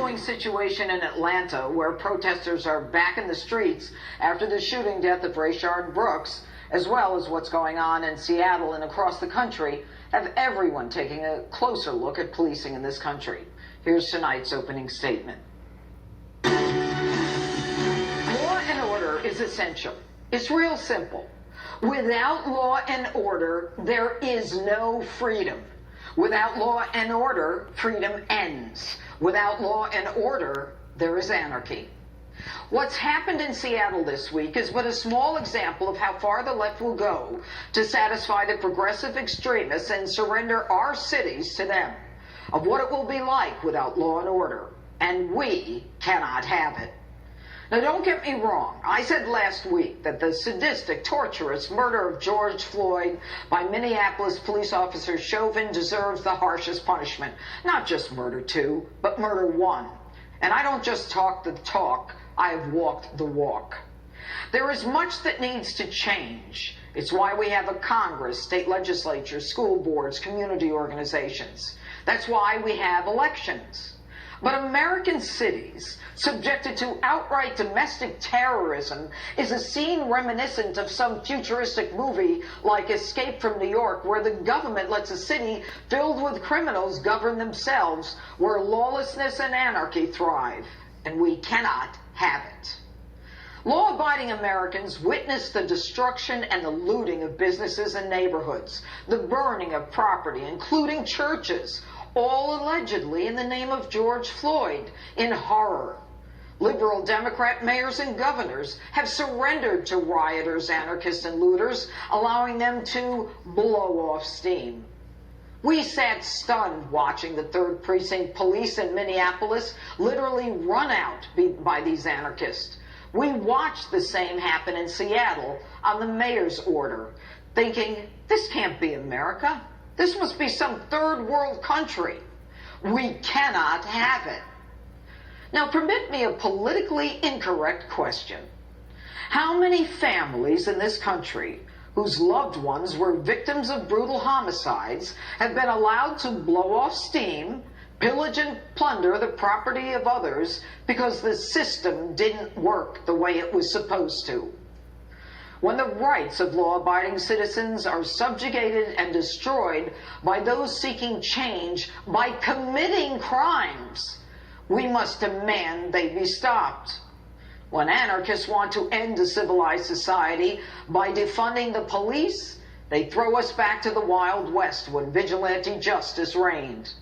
ongoing situation in Atlanta, where protesters are back in the streets after the shooting death of Rayshard Brooks, as well as what's going on in Seattle and across the country, have everyone taking a closer look at policing in this country. Here's tonight's opening statement. Law and order is essential. It's real simple. Without law and order, there is no freedom. Without law and order, freedom ends. Without law and order, there is anarchy. What's happened in Seattle this week is but a small example of how far the left will go to satisfy the progressive extremists and surrender our cities to them, of what it will be like without law and order. And we cannot have it. Now, don't get me wrong. I said last week that the sadistic, torturous murder of George Floyd by Minneapolis police officer Chauvin deserves the harshest punishment. Not just murder 2, but murder 1. And I don't just talk the talk, I have walked the walk. There is much that needs to change. It's why we have a Congress, state legislatures, school boards, community organizations. That's why we have elections. But American cities, subjected to outright domestic terrorism, is a scene reminiscent of some futuristic movie like Escape from New York, where the government lets a city filled with criminals govern themselves, where lawlessness and anarchy thrive. And we cannot have it. Law-abiding Americans witnessed the destruction and the looting of businesses and neighborhoods, the burning of property, including churches, all allegedly in the name of George Floyd, in horror. Liberal Democrat mayors and governors have surrendered to rioters, anarchists, and looters, allowing them to blow off steam. We sat stunned watching the 3rd Precinct police in Minneapolis literally run out by these anarchists. We watched the same happen in Seattle on the mayor's order, thinking, this can't be America. This must be some third world country. We cannot have it. Now, permit me a politically incorrect question. How many families in this country whose loved ones were victims of brutal homicides have been allowed to blow off steam, pillage and plunder the property of others because the system didn't work the way it was supposed to? When the rights of law-abiding citizens are subjugated and destroyed by those seeking change by committing crimes, we must demand they be stopped. When anarchists want to end a civilized society by defunding the police, they throw us back to the Wild West when vigilante justice reigned.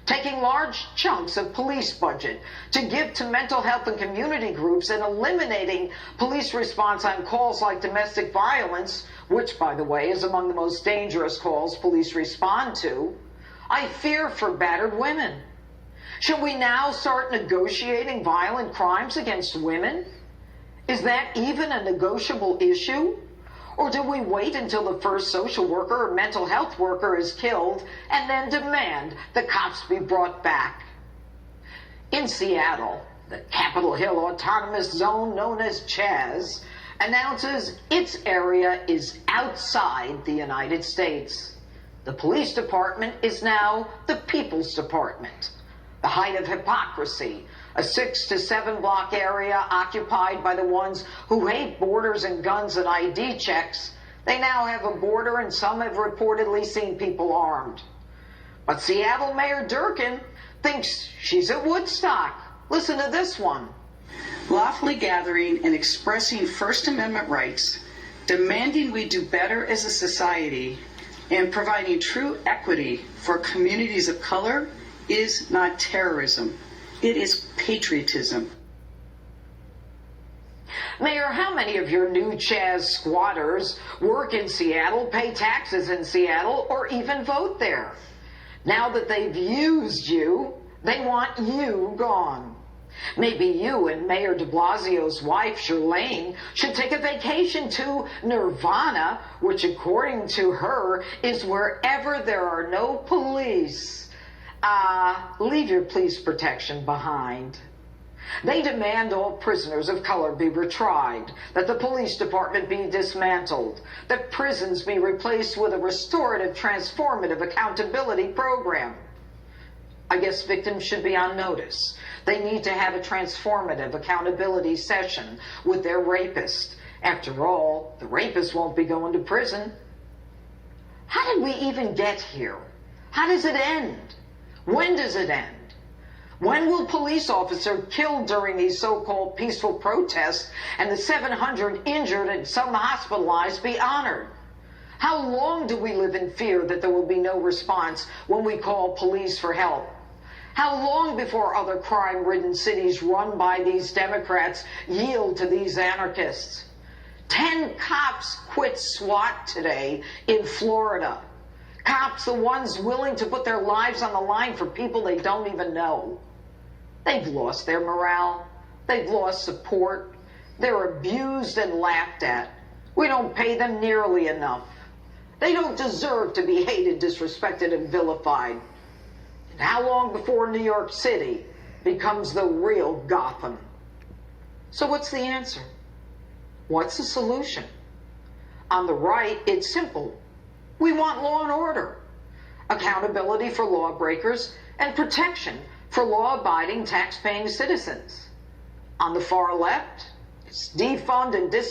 Taking large chunks of police budget to give to mental health and community groups and eliminating police response on calls like domestic violence, which, by the way, is among the most dangerous calls police respond to, I fear for battered women. Should we now start negotiating violent crimes against women? Is that even a negotiable issue? Or do we wait until the first social worker or mental health worker is killed and then demand the cops be brought back? In Seattle, the Capitol Hill Autonomous Zone, known as CHAZ, announces its area is outside the United States. The police department is now the People's Department. The height of hypocrisy, a 6 to 7 block area occupied by the ones who hate borders and guns and ID checks. They now have a border, and some have reportedly seen people armed. But Seattle Mayor Durkin thinks she's at Woodstock. Listen to this one. Lawfully gathering and expressing First Amendment rights, demanding we do better as a society, and providing true equity for communities of color is not terrorism. It is patriotism. Mayor, how many of your new Chaz squatters work in Seattle, pay taxes in Seattle, or even vote there? Now that they've used you, they want you gone. Maybe you and Mayor de Blasio's wife, Shirlane, should take a vacation to Nirvana, which, according to her, is wherever there are no police. Leave your police protection behind. They demand all prisoners of color be retried, that the police department be dismantled, that prisons be replaced with a restorative, transformative accountability program. I guess victims should be on notice. They need to have a transformative accountability session with their rapist. After all, the rapist won't be going to prison. How did we even get here? How does it end? When does it end? When will police officers killed during these so-called peaceful protests and the 700 injured and some hospitalized be honored? How long do we live in fear that there will be no response when we call police for help? How long before other crime-ridden cities run by these Democrats yield to these anarchists? 10 cops quit SWAT today in Florida. Cops, the ones willing to put their lives on the line for people they don't even know. They've lost their morale. They've lost support. They're abused and laughed at. We don't pay them nearly enough. They don't deserve to be hated, disrespected, and vilified. And how long before New York City becomes the real Gotham? So what's the answer? What's the solution? On the right, it's simple. We want law and order, accountability for lawbreakers, and protection for law-abiding, tax-paying citizens. On the far left, it's defund and